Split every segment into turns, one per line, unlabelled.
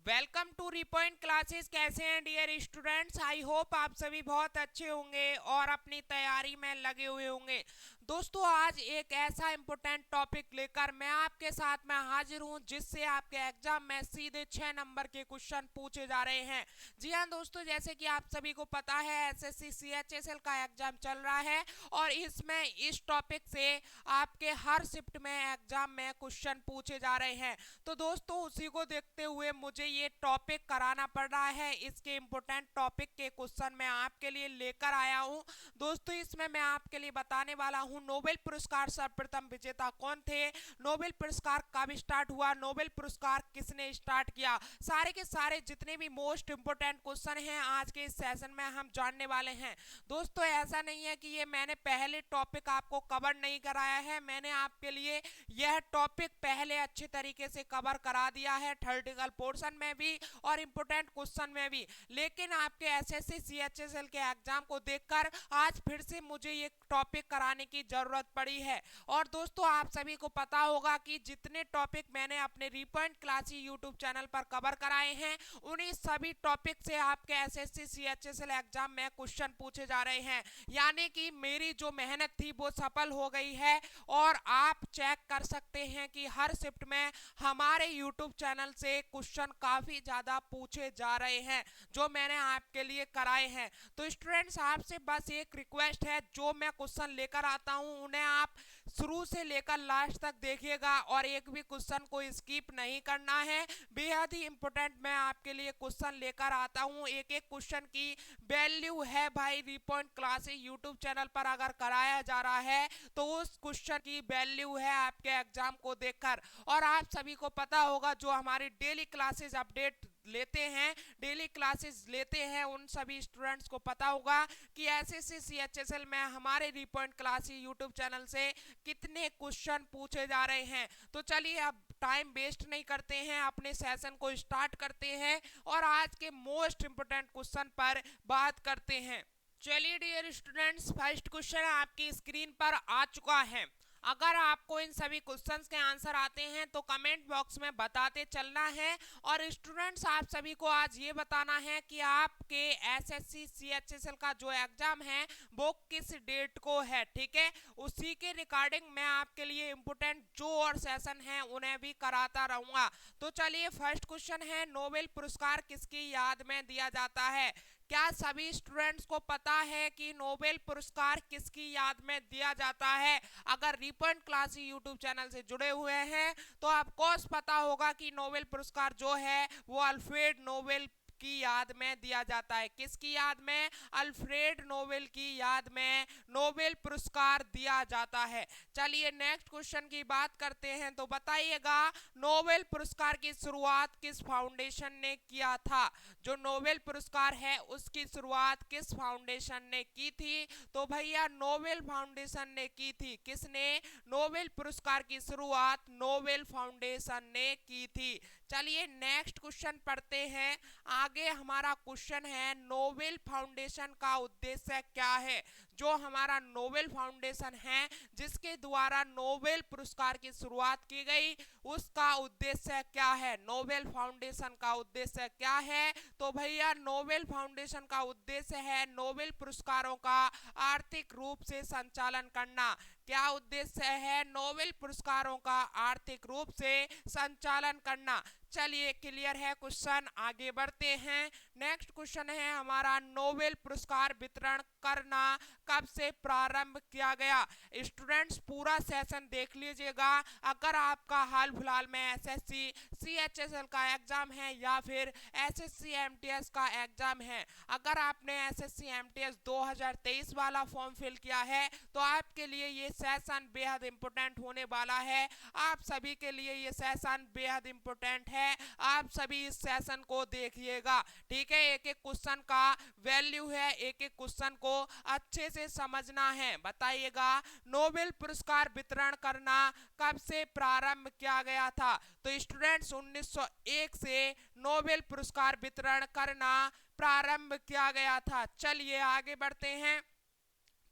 Welcome to रिपॉइंट classes. कैसे हैं dear students? I hope आप सभी बहुत अच्छे होंगे और अपनी तैयारी में लगे हुए होंगे। दोस्तों, आज एक ऐसा इम्पोर्टेंट टॉपिक लेकर मैं आपके साथ में हाजिर हूं जिससे आपके एग्जाम में सीधे 6 नंबर के क्वेश्चन पूछे जा रहे हैं। जी हाँ दोस्तों, जैसे कि आप सभी को पता है एसएससी सीएचएसएल का एग्जाम चल रहा है और इसमें इस टॉपिक से आपके हर शिफ्ट में एग्जाम में क्वेश्चन पूछे जा रहे हैं। तो दोस्तों, उसी को देखते हुए मुझे ये टॉपिक कराना पड़ रहा है। इसके इम्पोर्टेंट टॉपिक के क्वेश्चन मैं आपके लिए लेकर आया हूँ। दोस्तों, इसमें मैं आपके लिए बताने वाला हूँ नोबेल पुरस्कार सर्वप्रथम विजेता कौन थे, नोबेल पुरस्कार कब स्टार्ट हुआ, नोबेल पुरस्कार किसने स्टार्ट किया। सारे के सारे जितने भी मोस्ट इंपोर्टेंट क्वेश्चन हैं आज के इस सेशन में हम जानने वाले हैं। दोस्तों, ऐसा नहीं है कि ये मैंने पहले टॉपिक आपको कवर नहीं कराया है, मैंने आपके लिए यह टॉपिक पहले अच्छे तरीके से कवर करा दिया है, थ्योरेटिकल पोर्शन में भी और इंपोर्टेंट क्वेश्चन में भी। लेकिन आपके एसएससी सीएचएसएल के एग्जाम को देखकर आज फिर से मुझे ये टॉपिक कराने की जरूरत पड़ी है। और दोस्तों, आप सभी को पता होगा कि जितने टॉपिक मैंने अपने रिपॉइंट क्लासेस यूट्यूब चैनल पर कवर कराए हैं उन्हीं सभी टॉपिक से आपके एसएससी सीएचएसएल एग्जाम में क्वेश्चन पूछे जा रहे हैं। यानी कि मेरी जो मेहनत थी वो सफल हो गई है और आप चेक कर सकते हैं कि हर शिफ्ट में हमारे YouTube चैनल से क्वेश्चन काफी ज्यादा पूछे जा रहे हैं जो मैंने आपके लिए कराए हैं। तो स्टूडेंट्स, आपसे बस एक रिक्वेस्ट है, जो मैं क्वेश्चन लेकर आता हूं उन्हें आप शुरू से लेकर लास्ट तक देखिएगा और एक भी क्वेश्चन को स्किप नहीं करना है। बेहद ही इंपॉर्टेंट मैं आपके लिए क्वेश्चन लेकर आता हूं। एक एक क्वेश्चन की वैल्यू है भाई रिपॉइंट क्लासेस यूट्यूब चैनल पर अगर कराया जा रहा है तो उस क्वेश्चन की वैल्यू है आपके एग्जाम को देखकर। और आप सभी को पता होगा जो हमारी डेली क्लासेस अपडेट लेते हैं, डेली क्लासेस लेते हैं, उन सभी स्टूडेंट्स को पता होगा कि एसएससी सीएचएसएल में हमारे रिपॉइंट क्लासेस यूट्यूब चैनल से कितने क्वेश्चन पूछे जा रहे हैं। तो चलिए अब टाइम वेस्ट नहीं करते हैं, अपने सेशन को स्टार्ट करते हैं और आज के मोस्ट इंपोर्टेंट क्वेश्चन पर बात करते हैं। चलिए डियर स्टूडेंट्स, फर्स्ट क्वेश्चन आपकी स्क्रीन पर आ चुका है। अगर आपको इन सभी क्वेश्चंस के आंसर आते हैं तो कमेंट बॉक्स में बताते चलना है। और स्टूडेंट्स, आप सभी को आज ये बताना है कि आपके एसएससी सीएचएसएल का जो एग्जाम है वो किस डेट को है, ठीक है। उसी के रिगार्डिंग मैं आपके लिए इम्पोर्टेंट जो और सेशन है उन्हें भी कराता रहूंगा। तो चलिए, फर्स्ट क्वेश्चन है, नोबेल पुरस्कार किसकी याद में दिया जाता है। क्या सभी स्टूडेंट्स को पता है कि नोबेल पुरस्कार किसकी याद में दिया जाता है? अगर रिपॉइंट क्लास यूट्यूब चैनल से जुड़े हुए हैं तो आपको पता होगा कि नोबेल पुरस्कार जो है वो अल्फ्रेड नोबेल की याद में दिया जाता है। किसकी याद में? अल्फ्रेड नोबेल की याद में नोबेल पुरस्कार दिया जाता है। चलिए नेक्स्ट क्वेश्चन की बात करते हैं। तो बताइएगा, नोबेल पुरस्कार की शुरुआत किस फाउंडेशन ने किया था? जो नोबेल पुरस्कार है उसकी शुरुआत किस फाउंडेशन ने की थी? तो भैया नोबेल फाउंडेशन ने की थी। किसने? नोबेल पुरस्कार की शुरुआत नोबेल फाउंडेशन ने की थी। चलिए नेक्स्ट क्वेश्चन पढ़ते हैं। आगे हमारा क्वेश्चन है, नोबेल फाउंडेशन का उद्देश्य क्या है? जो हमारा नोबेल फाउंडेशन है जिसके द्वारा नोबेल पुरस्कार की शुरुआत की गई उसका उद्देश्य क्या है? नोबेल फाउंडेशन का उद्देश्य क्या है? तो भैया नोबेल फाउंडेशन का उद्देश्य है नोबेल पुरस्कारों का आर्थिक रूप से संचालन करना। क्या उद्देश्य है? नोबेल पुरस्कारों का आर्थिक रूप से संचालन करना। चलिए क्लियर है क्वेश्चन, आगे बढ़ते हैं। नेक्स्ट क्वेश्चन है हमारा, नोबेल पुरस्कार वितरण करना कब से प्रारंभ किया गया? स्टूडेंट्स, पूरा सेशन देख लीजिएगा। अगर आपका हाल फिलहाल में एसएससी सीएचएसएल का एग्जाम है या फिर एसएससी एमटीएस का एग्जाम है, अगर आपने एसएससी एमटीएस 2023 वाला फॉर्म फिल किया है तो आपके लिए ये सेशन बेहद इंपॉर्टेंट होने वाला है। आप सभी के लिए ये सेशन बेहद इंपॉर्टेंट है, आप सभी इस सेशन को देखिएगा, ठीक है। एक एक क्वेश्चन का वैल्यू है, एक एक क्वेश्चन को अच्छे से समझना है। बताइएगा, नोबेल पुरस्कार वितरण करना कब से प्रारंभ किया गया था? तो स्टूडेंट्स, 1901 से नोबेल पुरस्कार वितरण करना प्रारंभ किया गया था। चलिए आगे बढ़ते हैं।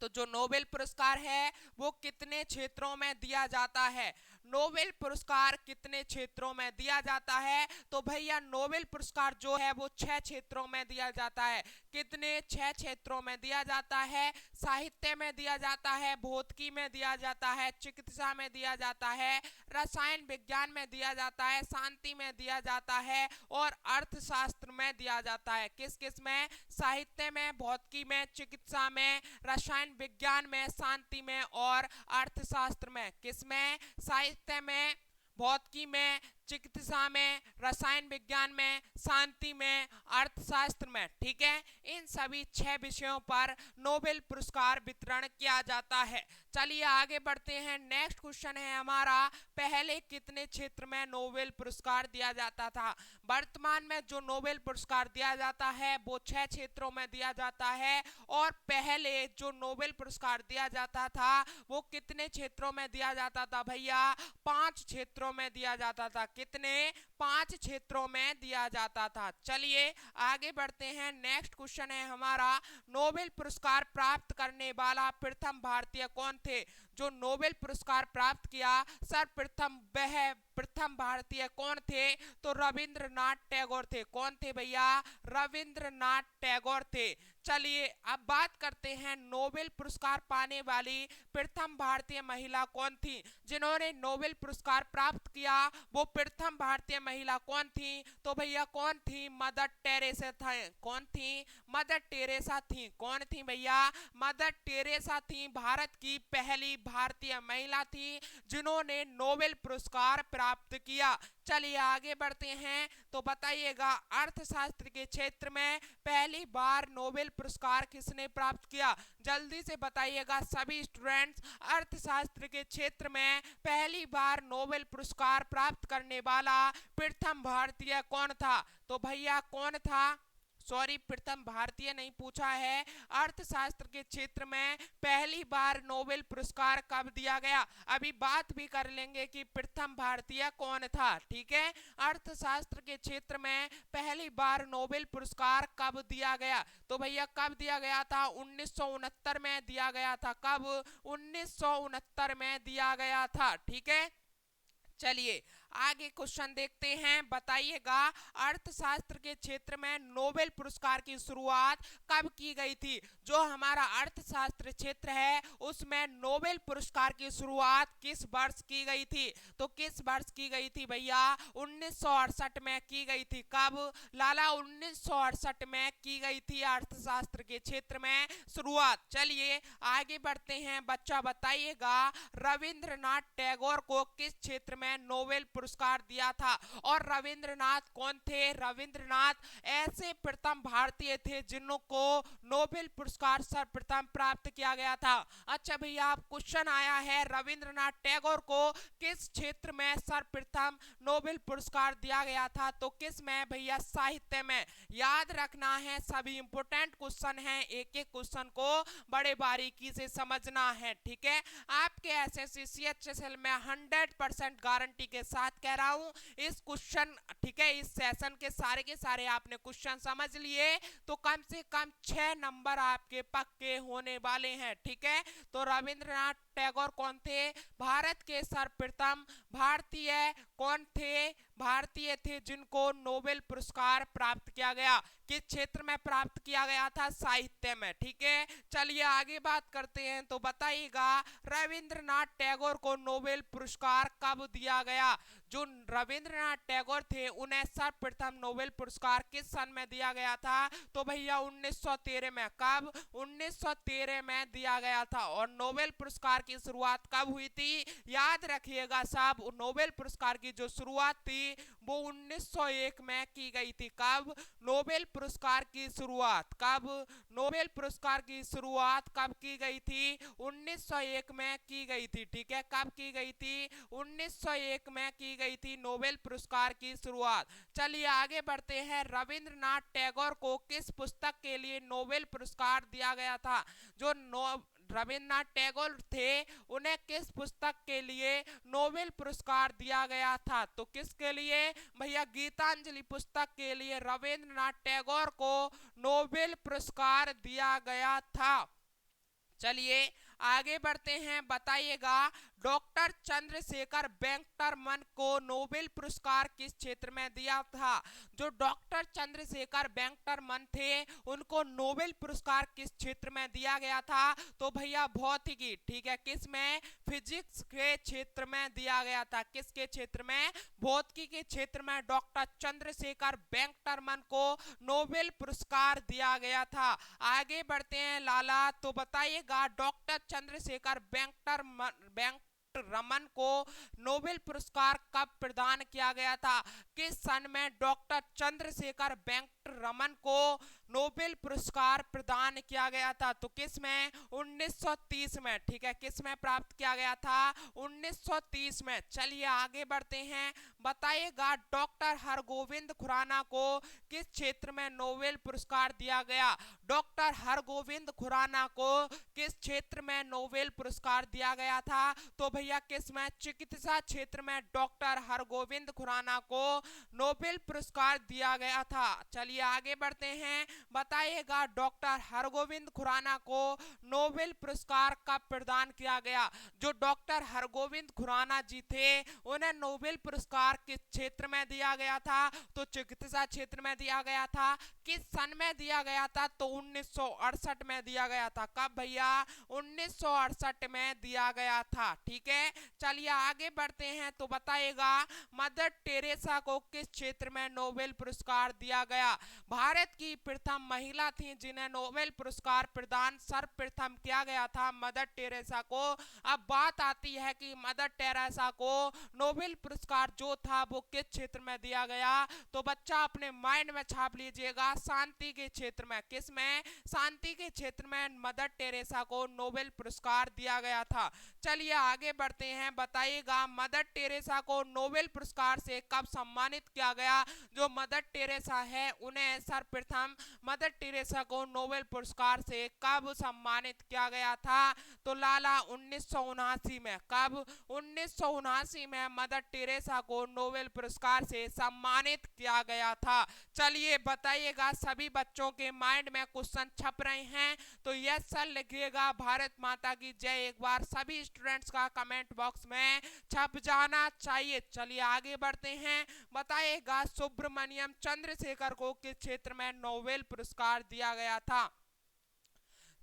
तो जो नोबेल पुरस्कार है वो कितने क्षेत्रों में दिया जाता है? नोबेल पुरस्कार कितने क्षेत्रों में दिया जाता है? तो भैया नोबेल पुरस्कार जो है वो 6 क्षेत्रों में दिया जाता है। कितने? 6 क्षेत्रों में दिया जाता है। साहित्य में दिया जाता है, भौतिकी में दिया जाता है, चिकित्सा में दिया जाता है, रसायन विज्ञान में दिया जाता है, शांति में दिया जाता है और अर्थशास्त्र में दिया जाता है। किस किस में? साहित्य में, भौतिकी में, चिकित्सा में, रसायन विज्ञान में, शांति में और अर्थशास्त्र में। किस में? साहित्य में, भौतिकी में, चिकित्सा में, रसायन विज्ञान में, शांति में, अर्थशास्त्र में। ठीक है, इन सभी 6 विषयों पर नोबेल पुरस्कार वितरण किया जाता है। चलिए आगे बढ़ते हैं। नेक्स्ट क्वेश्चन है हमारा, पहले कितने क्षेत्र में नोबेल पुरस्कार दिया जाता था? वर्तमान में जो नोबेल पुरस्कार दिया जाता है वो 6 क्षेत्रों में दिया जाता है और पहले जो नोबेल पुरस्कार दिया जाता था वो कितने क्षेत्रों में दिया जाता था भैया? 5 क्षेत्रों में दिया जाता था। कितने? 5 क्षेत्रों में दिया जाता था। चलिए आगे बढ़ते हैं। नेक्स्ट क्वेश्चन है हमारा, नोबेल पुरस्कार प्राप्त करने वाला प्रथम भारतीय कौन थे? जो नोबेल पुरस्कार प्राप्त किया सर्वप्रथम, वह प्रथम भारतीय कौन थे? तो रविंद्रनाथ टैगोर थे। कौन थे भैया? रविंद्रनाथ टैगोर थे। चलिए अब बात करते हैं, नोबेल पुरस्कार पाने वाली प्रथम भारतीय महिला कौन थी? जिन्होंने नोबेल पुरस्कार प्राप्त किया वो प्रथम भारतीय महिला कौन थी? तो भैया कौन थी? मदर टेरेसा था। कौन थी? मदर टेरेसा थी। कौन थी भैया? मदर टेरेसा थी। भारत की पहली भारतीय महिला थी जिन्होंने नोबेल पुरस्कार प्राप्त किया। चलिए आगे बढ़ते हैं। तो बताइएगा, अर्थशास्त्र के क्षेत्र में पहली बार नोबेल पुरस्कार किसने प्राप्त किया? जल्दी से बताइएगा सभी स्टूडेंट्स, अर्थशास्त्र के क्षेत्र में पहली बार नोबेल पुरस्कार प्राप्त करने वाला प्रथम भारतीय कौन था? तो भैया कौन था? सॉरी, प्रथम भारतीय नहीं पूछा है। अर्थशास्त्र के क्षेत्र में पहली बार नोबेल पुरस्कार कब दिया गया? अभी बात भी कर लेंगे कि प्रथम भारतीय कौन था। ठीक है, अर्थशास्त्र के क्षेत्र में पहली बार नोबेल पुरस्कार कब दिया गया? तो भैया कब दिया गया था? 1969 में दिया गया था। कब? 1969 में दिया गया था। ठीक है, चलिए आगे क्वेश्चन देखते हैं। बताइएगा, अर्थशास्त्र के क्षेत्र में नोबेल पुरस्कार की शुरुआत कब की गई थी? जो हमारा अर्थशास्त्र क्षेत्र है उसमें नोबेल पुरस्कार की शुरुआत किस वर्ष की गई थी? तो किस वर्ष की गई थी भैया? 1968 में की गई थी। कब लाला? 1968 में की गई थी अर्थशास्त्र के क्षेत्र में शुरुआत। चलिए आगे बढ़ते हैं। बच्चा बताइएगा, रविंद्रनाथ टैगोर को किस क्षेत्र में नोबेल पुरस्कार दिया था? और रविंद्रनाथ कौन थे? रविंद्रनाथ ऐसे प्रथम भारतीय थे जिनको नोबेल पुरस्कार सर्वप्रथम प्राप्त किया गया था। अच्छा भैया, आप क्वेश्चन आया है रविंद्रनाथ टैगोर को किस क्षेत्र में सर्वप्रथम नोबेल पुरस्कार दिया गया था? तो किस में भैया? साहित्य में। याद रखना है, सभी इंपोर्टेंट क्वेश्चन हैं, एक एक क्वेश्चन को बड़े बारीकी से समझना है। ठीक है, आपके एसएससी सीएचएसएल में 100% गारंटी के साथ कह रहा हूं इस क्वेश्चन, ठीक है, इस सेशन के सारे आपने क्वेश्चन समझ लिए तो कम से कम 6 नंबर आपके पक्के होने वाले हैं। ठीक है, तो रविंद्रनाथ टैगोर कौन थे? भारत के सर्वप्रथम भारतीय कौन थे? भारतीय थे जिनको नोबेल पुरस्कार प्राप्त किया गया। किस क्षेत्र में प्राप्त किया गया था? साहित्य में। ठीक है, चलिए आगे बात करते हैं। तो बताइएगा, रविंद्रनाथ टैगोर को नोबेल पुरस्कार कब दिया गया? जो रविंद्रनाथ टैगोर थे उन्हें सर्वप्रथम नोबेल पुरस्कार किस सन में दिया गया था? तो भैया 1913 में। कब? 1913 में दिया गया था। और नोबेल पुरस्कार की शुरुआत कब हुई थी? याद रखिएगा साहब, नोबेल पुरस्कार की जो शुरुआत थी वो 1901 में की गई थी। कब? नोबेल पुरस्कार की शुरुआत कब? नोबेल पुरस्कार की शुरुआत कब की गई थी? 1901 में की गई थी। ठीक है, कब की गई थी? 1901 में की गई थी नोबेल पुरस्कार की शुरुआत। चलिए आगे बढ़ते हैं। रविंद्रनाथ टैगोर को किस पुस्तक के लिए नोबेल पुरस्कार दिया गया था? जो रविंद्रनाथ टैगोर थे उन्हें किस पुस्तक के लिए नोबेल पुरस्कार दिया गया था? तो किसके लिए भैया? गीतांजलि पुस्तक के लिए रविंद्रनाथ टैगोर को नोबेल पुरस्कार दिया गया था। चलिए आगे बढ़ते हैं। बताइएगा, डॉक्टर चंद्रशेखर वेंकटरमन को नोबेल पुरस्कार किस क्षेत्र में दिया था? जो डॉक्टर चंद्रशेखर वेंकटरमन थे उनको नोबेल पुरस्कार किस क्षेत्र में दिया गया था? तो भैया भौतिकी, ठीक है, किस में? फिजिक्स के क्षेत्र में दिया गया था। किसके क्षेत्र में? भौतिकी के क्षेत्र में डॉक्टर चंद्रशेखर वेंकटरमन को नोबेल पुरस्कार दिया गया था। आगे बढ़ते हैं लाला, तो बताइएगा डॉक्टर चंद्रशेखर रमन को नोबेल पुरस्कार कब प्रदान किया गया था? किस सन में डॉक्टर चंद्रशेखर रमन को नोबेल पुरस्कार प्रदान किया गया था? तो किस में? 1930 में, ठीक है, किस में प्राप्त किया गया था? 1930 में। चलिए आगे बढ़ते हैं, बताइएगा डॉक्टर हरगोविंद खुराना को किस क्षेत्र में नोबेल पुरस्कार दिया गया? डॉक्टर हरगोविंद खुराना को किस क्षेत्र में नोबेल पुरस्कार दिया गया था? तो भैया किस में? चिकित्सा क्षेत्र में डॉक्टर हरगोविंद खुराना को नोबेल पुरस्कार दिया गया था। चलिए आगे बढ़ते हैं, बताइएगा डॉक्टर हरगोविंद खुराना को नोबेल पुरस्कार कब प्रदान किया गया? जो डॉक्टर हरगोविंद खुराना जी थे उन्हें नोबेल पुरस्कार किस क्षेत्र में दिया गया था? तो चिकित्सा क्षेत्र में दिया गया था। किस सन में दिया गया था? तो 1968 में दिया गया था। कब भैया? 1968 में दिया गया था, ठीक है। चलिए आगे बढ़ते हैं, तो बताइएगा मदर टेरेसा को किस क्षेत्र में नोबेल पुरस्कार दिया गया? भारत की प्रथम महिला थी जिन्हें नोबेल पुरस्कार प्रदान सर्वप्रथम किया गया था मदर टेरेसा को। अब बात आती है कि मदर टेरेसा को नोबेल पुरस्कार जो था वो किस क्षेत्र में दिया गया? तो बच्चा अपने माइंड में छाप लीजिएगा, शांति के क्षेत्र में। किस में? शांति के क्षेत्र में मदर टेरेसा को नोबेल पुरस्कार दिया गया था। चलिए आगे बढ़ते हैं, बताइएगा मदर टेरेसा को नोबेल पुरस्कार से कब सम्मानित किया गया? जो मदर टेरेसा है उन्हें सर्वप्रथम मदर टेरेसा को नोबेल पुरस्कार से कब सम्मानित किया गया था? तो लाला 1979 में। कब? 1979 में मदर टेरेसा को नोबेल पुरस्कार से सम्मानित किया गया था। चलिए बताइएगा, सभी बच्चों के माइंड में क्वेश्चन छप रहे हैं तो यस सर लिखिएगा। भारत माता की जय एक बार सभी स्टूडेंट्स का कमेंट बॉक्स में छप जाना चाहिए। चलिए आगे बढ़ते हैं, बताइएगा सुब्रमण्यम चंद्रशेखर को किस क्षेत्र में नोबेल पुरस्कार दिया गया था?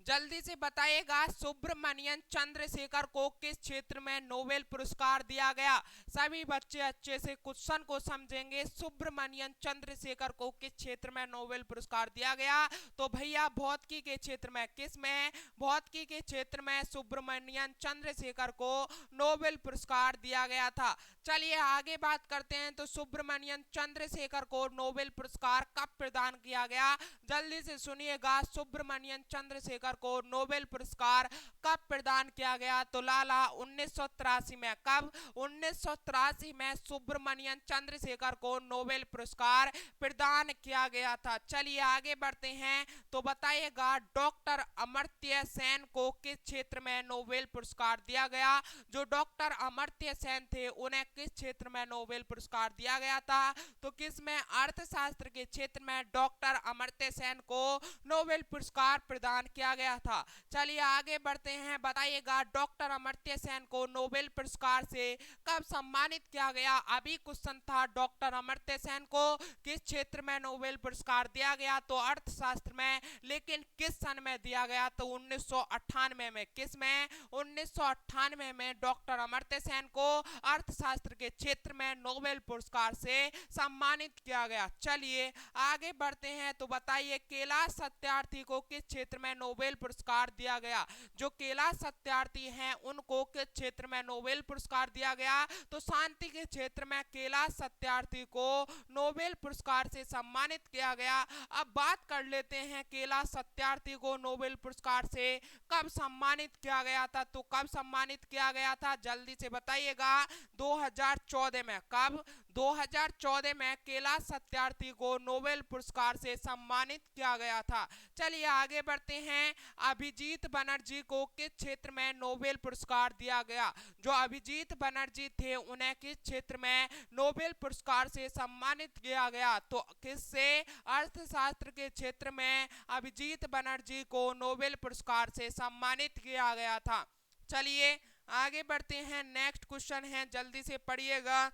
जल्दी से बताइएगा सुब्रमण्यम चंद्रशेखर को किस क्षेत्र में नोबेल पुरस्कार दिया गया? सभी बच्चे अच्छे से क्वेश्चन को समझेंगे। सुब्रमण्यम चंद्रशेखर को किस क्षेत्र में नोबेल पुरस्कार दिया गया? तो भैया भौतिकी के क्षेत्र में। किस में? भौतिकी के क्षेत्र में सुब्रमण्यम चंद्रशेखर को नोबेल पुरस्कार दिया गया था। चलिए आगे बात करते हैं, तो सुब्रमण्यम चंद्रशेखर को नोबेल पुरस्कार कब प्रदान किया गया? जल्दी से सुनिएगा, सुब्रमण्यम चंद्रशेखर को नोबेल पुरस्कार कब प्रदान किया गया? तो लाला 1983 में। कब? 1983 में सुब्रमण्यम चंद्रशेखर को नोबेल पुरस्कार प्रदान किया गया था। चलिए आगे बढ़ते हैं, तो बताइएगा डॉक्टर अमर्त्य सेन को किस क्षेत्र में नोबेल पुरस्कार दिया गया? जो डॉक्टर अमर्त्य सेन थे उन्हें किस क्षेत्र में नोबेल पुरस्कार दिया गया था? तो किस में? अर्थशास्त्र के क्षेत्र में डॉक्टर अमर्त्य सेन को नोबेल पुरस्कार प्रदान किया गया था। चलिए आगे बढ़ते हैं, बताइएगा डॉक्टर अमर्त्य सेन को नोबेल पुरस्कार से कब सम्मानित किया गया? अभी क्वेश्चन था डॉक्टर अमर्त्य सेन को किस क्षेत्र में नोबेल पुरस्कार दिया गया? तो अर्थशास्त्र में। लेकिन किस सन में दिया गया? तो 1998 में। किस में? 1998 में डॉक्टर अमर्त्य सेन को अर्थशास्त्र के क्षेत्र में नोबेल पुरस्कार से सम्मानित किया गया। चलिए आगे बढ़ते हैं, तो बताइए कैलाश सत्यार्थी को किस क्षेत्र में नोबेल पुरस्कार दिया गया? जो कैलाश सत्यार्थी हैं उनको किस क्षेत्र में नोबेल पुरस्कार दिया गया? तो शांति के क्षेत्र में कैलाश सत्यार्थी को नोबेल पुरस्कार से सम्मानित किया गया। अब बात कर लेते हैं कैलाश सत्यार्थी को नोबेल पुरस्कार से कब सम्मानित किया गया था? तो कब सम्मानित किया गया था? जल्दी से बताइएगा। 2014 में। कब? 2014 में कैलाश सत्यार्थी को नोबेल पुरस्कार से सम्मानित किया गया था। चलिए आगे बढ़ते हैं, अभिजीत बनर्जी को किस क्षेत्र में नोबेल पुरस्कार दिया गया? जो अभिजीत बनर्जी थे उन्हें किस क्षेत्र में नोबेल पुरस्कार से सम्मानित किया गया? तो किससे? अर्थशास्त्र के क्षेत्र में अभिजीत बनर्जी को नोबेल पुरस्कार से सम्मानित किया गया था। चलिए आगे बढ़ते हैं, नेक्स्ट क्वेश्चन है, जल्दी से पढ़िएगा।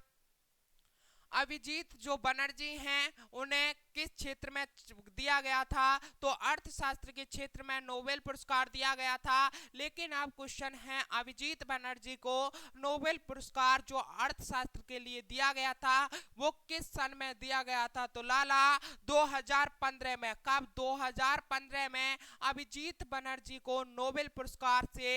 अभिजीत जो बनर्जी हैं उन्हें किस क्षेत्र में दिया गया था? तो अर्थशास्त्र के क्षेत्र में नोबेल पुरस्कार दिया गया था। लेकिन अब क्वेश्चन है, अभिजीत बनर्जी को नोबेल पुरस्कार जो अर्थशास्त्र के लिए दिया गया था वो किस सन में दिया गया था? तो लाला 2015 में। कब? 2015 में अभिजीत बनर्जी को नोबेल पुरस्कार से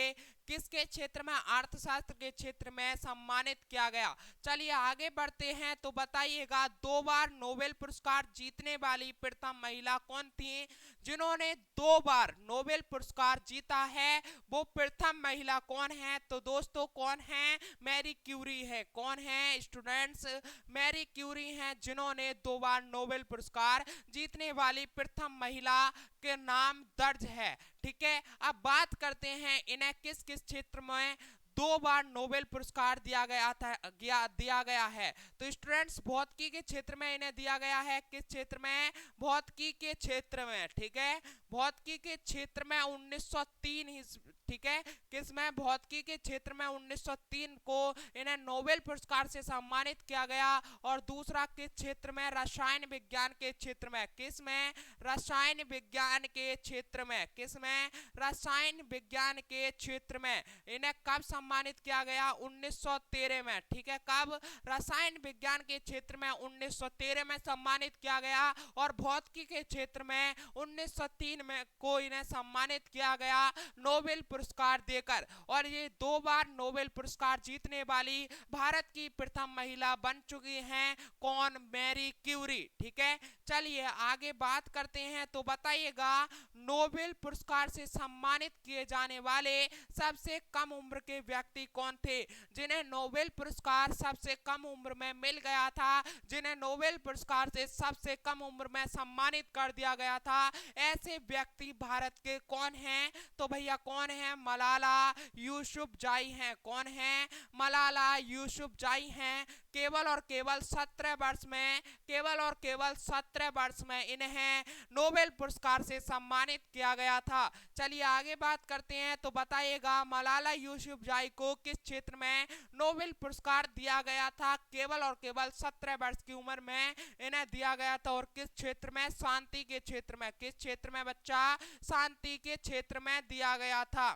किसके क्षेत्र में? अर्थशास्त्र के क्षेत्र में सम्मानित किया गया। चलिए आगे बढ़ते हैं, तो बताइएगा 2 बार नोबेल पुरस्कार जीतने वाली प्रथम महिला कौन थी? जिन्होंने 2 बार नोबेल पुरस्कार जीता है वो प्रथम महिला कौन है? तो दोस्तों कौन है? मैरी क्यूरी है। कौन है स्टूडेंट्स? मैरी क्यूरी हैं, जिन्होंने 2 बार नोबेल पुरस्कार जीतने वाली प्रथम महिला के नाम दर्ज है। ठीक है, अब बात करते हैं इन्हें किस किस क्षेत्र में 2 बार नोबेल पुरस्कार दिया गया है। तो स्टूडेंट्स भौतिकी के क्षेत्र में इन्हें दिया गया है। किस क्षेत्र में? भौतिकी के क्षेत्र में। ठीक है, भौतिकी के क्षेत्र में 1903 ठीक है, किस में? भौतिकी के क्षेत्र में 1903 को इन्हें नोबेल पुरस्कार से सम्मानित किया गया। और दूसरा किस क्षेत्र में? रसायन विज्ञान के क्षेत्र में। किस में? रसायन विज्ञान के क्षेत्र में। किस में? रसायन विज्ञान के क्षेत्र में इन्हें कब सम्मानित किया गया? 1913 में। ठीक है, कब? रसायन विज्ञान के क्षेत्र में 1913 में सम्मानित किया गया। और भौतिकी के क्षेत्र में 1903 में को इन्हें सम्मानित किया गया नोबेल पुरस्कार देकर। और ये 2 बार नोबेल पुरस्कार जीतने वाली भारत की प्रथम महिला बन चुकी हैं। कौन? Marie Curie. ठीक है, चलिए आगे बात करते हैं, तो बताइएगा नोबेल पुरस्कार से सम्मानित किए जाने वाले सबसे कम उम्र के व्यक्ति कौन थे? जिन्हें नोबेल पुरस्कार सबसे कम उम्र में मिल गया था, जिन्हें नोबेल पुरस्कार से सबसे कम उम्र में सम्मानित कर दिया गया था, ऐसे व्यक्ति भारत के कौन हैं? तो भैया कौन है? मलाला यूसुफजाई हैं। कौन है? मलाला यूसुफजाई हैं। केवल और केवल 17 वर्ष में, केवल और केवल 17 वर्ष में इन्हें नोबेल पुरस्कार से सम्मानित किया गया था। चलिए आगे बात करते हैं, तो बताइएगा मलाला यूसुफजाई को किस क्षेत्र में नोबेल पुरस्कार दिया गया था? केवल और केवल 17 वर्ष की उम्र में इन्हें दिया गया था। और किस क्षेत्र में? शांति के क्षेत्र में। किस क्षेत्र में बच्चा? शांति के क्षेत्र में दिया गया था।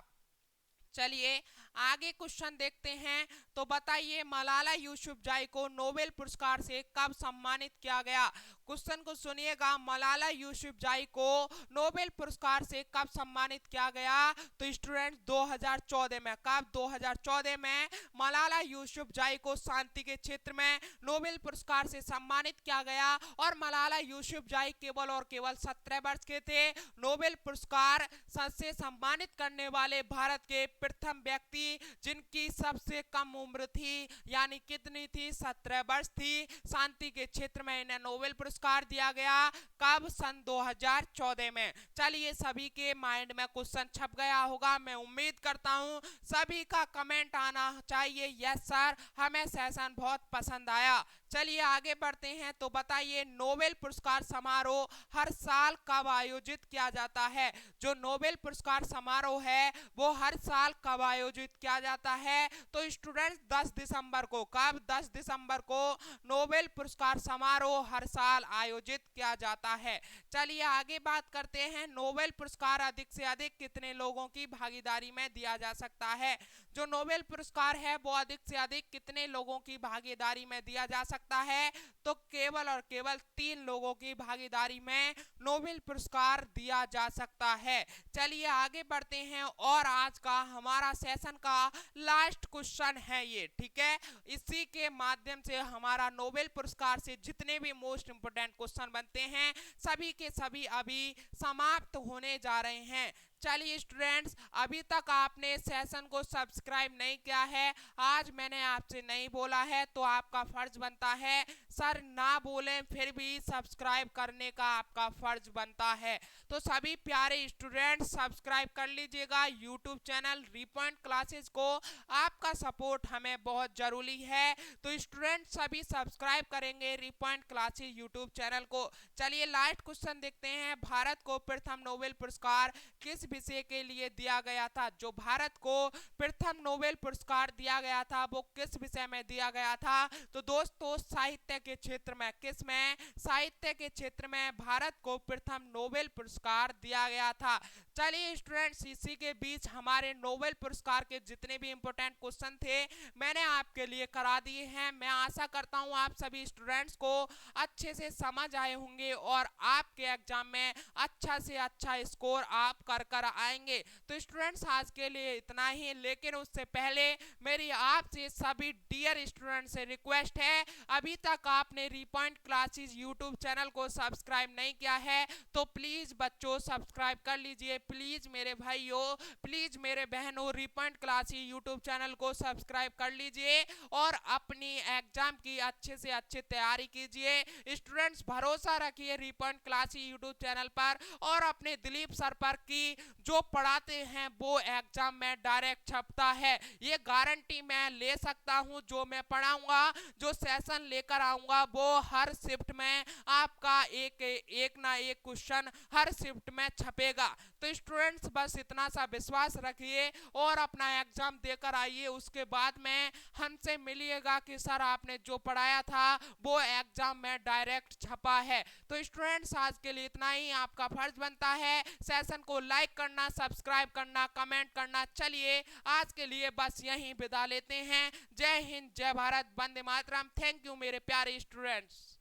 चलिए आगे क्वेश्चन देखते हैं, तो बताइए मलाला यूसुफजाई को नोबेल पुरस्कार से कब सम्मानित किया गया? क्वेश्चन को सुनिएगा, मलाला यूसुफजाई को नोबेल पुरस्कार से कब सम्मानित किया गया? तो स्टूडेंट 2014 में। कब? 2014 में मलाला यूसुफजाई को शांति के क्षेत्र में नोबेल पुरस्कार से सम्मानित किया गया। और मलाला यूसुफजाई केवल और केवल 17 वर्ष के थे। नोबेल पुरस्कार से सम्मानित करने वाले भारत के प्रथम व्यक्ति जिनकी सबसे कम उम्र थी, यानी कितनी थी? 17 वर्ष थी। शांति के क्षेत्र में इन्हें नोबेल पुरस्कार दिया गया। कब? सन 2014 में। चलिए सभी के माइंड में क्वेश्चन छप गया होगा, मैं उम्मीद करता हूं सभी का कमेंट आना चाहिए, यस सर हमें सेशन बहुत पसंद आया। चलिए आगे बढ़ते हैं, तो बताइए नोबेल पुरस्कार समारोह हर साल कब आयोजित किया जाता है? जो नोबेल पुरस्कार समारोह है वो हर साल कब आयोजित किया जाता है? तो स्टूडेंट्स 10 दिसंबर को। कब? 10 दिसंबर को नोबेल पुरस्कार समारोह हर साल आयोजित किया जाता है। चलिए आगे बात करते हैं, नोबेल पुरस्कार अधिक से अधिक कितने लोगों की भागीदारी में दिया जा सकता है? जो नोबेल पुरस्कार है वो अधिक से अधिक कितने लोगों की भागीदारी में दिया जा सकता है? तो केवल और केवल 3 लोगों की भागीदारी में नोबेल पुरस्कार दिया जा सकता है। चलिए आगे बढ़ते हैं, और आज का हमारा सेशन का लास्ट क्वेश्चन है ये। ठीक है, इसी के माध्यम से हमारा नोबेल पुरस्कार से जितने भी मोस्ट इंपोर्टेंट क्वेश्चन बनते हैं सभी के सभी अभी समाप्त होने जा रहे हैं। चलिए स्टूडेंट्स, अभी तक आपने सेशन को सब्सक्राइब नहीं किया है, आज मैंने आपसे नहीं बोला है तो आपका फर्ज बनता है, सर ना बोलें फिर भी सब्सक्राइब करने का आपका फर्ज बनता है। तो सभी प्यारे स्टूडेंट्स सब्सक्राइब कर लीजिएगा यूट्यूब चैनल रीपॉइंट क्लासेस को, आपका सपोर्ट हमें बहुत जरूरी है। तो स्टूडेंट सभी सब्सक्राइब करेंगे रीपॉइंट क्लासेस यूट्यूब चैनल को। चलिए लास्ट क्वेश्चन देखते हैं, भारत को प्रथम नोबेल पुरस्कार किस विषय के लिए दिया गया था? जो भारत को प्रथम नोबेल पुरस्कार दिया गया था वो किस विषय में दिया गया था? तो दोस्तों साहित्य के क्षेत्र में, किस में? साहित्य के क्षेत्र में भारत को प्रथम नोबेल पुरस्कार दिया गया था। चलिए स्टूडेंट्स, इसी के बीच हमारे नोबेल पुरस्कार के जितने भी इंपॉर्टेंट क्वेश्चन थे मैंने आपके लिए करा दिए हैं। मैं आशा करता हूं आप सभी स्टूडेंट्स को अच्छे से समझ आए होंगे और आपके एग्जाम में अच्छा से अच्छा स्कोर आप कर कर आएंगे। तो स्टूडेंट्स आज के लिए इतना ही, लेकिन उससे पहले मेरी आपसे सभी डियर स्टूडेंट से रिक्वेस्ट है, अभी तक आपने रीपॉइंट क्लासेस यूट्यूब चैनल को सब्सक्राइब नहीं किया है तो प्लीज बच्चों सब्सक्राइब कर लीजिए। प्लीज मेरे भाइयों, प्लीज मेरे बहनों, रीपॉइंट क्लासेस यूट्यूब चैनल को सब्सक्राइब कर लीजिए और अपनी एग्जाम की अच्छे से अच्छे तैयारी कीजिए। स्टूडेंट्स भरोसा रखिए रीपॉइंट क्लासेस यूट्यूब चैनल पर और अपने दिलीप सर पर की जो पढ़ाते हैं वो एग्जाम में डायरेक्ट छपता है, ये गारंटी मैं ले सकता हूं। जो मैं पढ़ाऊंगा, जो सेशन लेकर आऊंगा वो हर शिफ्ट में आपका एक ना एक क्वेश्चन हर शिफ्ट में छपेगा। तो स्टूडेंट्स बस इतना सा विश्वास रखिए और अपना एग्जाम देकर आइए। उसके बाद में हमसे मिलिएगा कि सर आपने जो पढ़ाया था वो एग्जाम में डायरेक्ट छपा है। तो स्टूडेंट्स आज के लिए इतना ही। आपका फर्ज बनता है सेशन को लाइक करना, सब्सक्राइब करना, कमेंट करना। चलिए आज के लिए बस यहीं विदा लेते हैं। जय हिंद, जय भारत, वंदे मातरम। थैंक यू मेरे प्यारे स्टूडेंट्स।